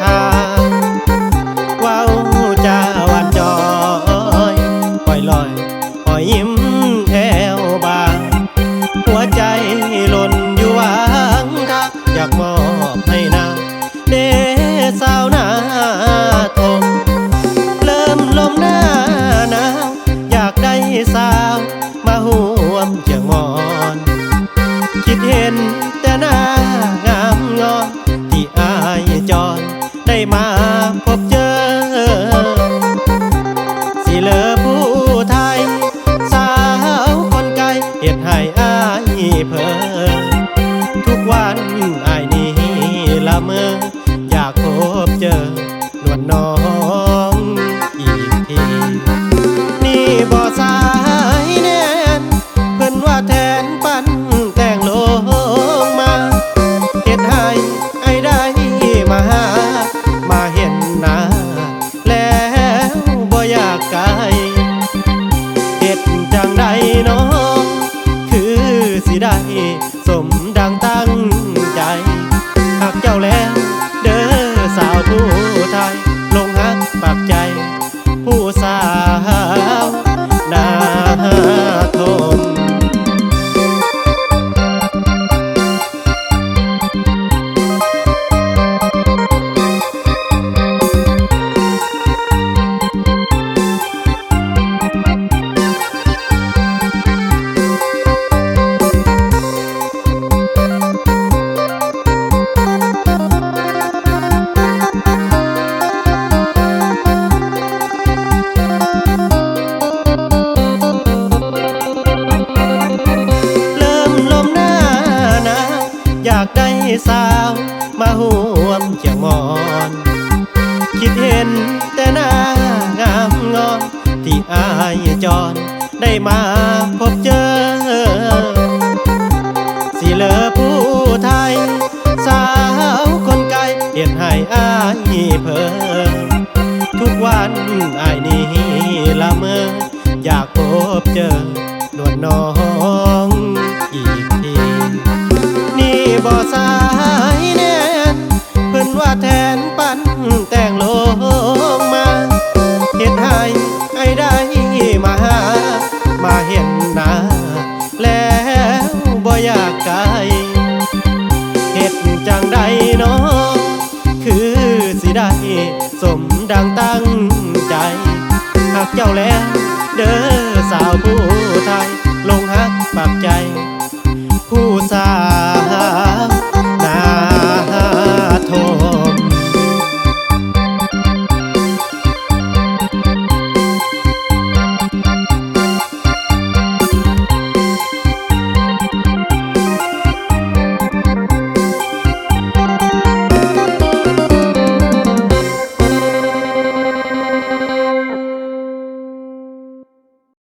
ทางว้าวจาหวานจอยปล่อยลอยปล่อยยิ้มแถวบางหัวใจหล่นอยู่วางทักอยากมอบให้นาเดสาวนาทมเริ่มลมหน้าหนาวอยากได้สาวมาห่วมเจียงมอนคิดเห็นแต่หน้างามงอนที่อายจรได้มาพบเจอสิเลอผู้ไทยสาวคนไกลเหตุให้อายเพ้อทุกวันอายนี้ละเมออยากพบเจอนวลน้องอีกทีนี่บ่สายแน่นเพิ่นว่าแทนปันแต่งลงมาเหตุให้ไอ้ได้มาหามาเห็นหน้าแล้วบ่อยากไกลเหตุจังใดน้องคือสิได้สมดังตั้งใจหากเจ้าแล้วเด้อสาวผู้ไทยลงหักปากใจผู้สาวนาทมอยากได้สาวมาห่วมเจียงมอนคิดเห็นแต่หน้างามงอนที่อายจรได้มาพบเจอสิเลอผู้ไทยสาวคนไกลเหตุให้อายเพ้อทุกวันอายนี้ละเมออยากพบเจอนวลน้องอีกทีนี่บ่สายแน่นเพิ่นว่าแทนปันแต่งลงมาเหตุให้ไอ้ได้มาหามาเห็นหน้าแล้วบ่อยากไกลเหตุจังใดน้องคือสิได้สมดังตั้งใจหากเจ้าแล้วเด้อสาวผู้ไทย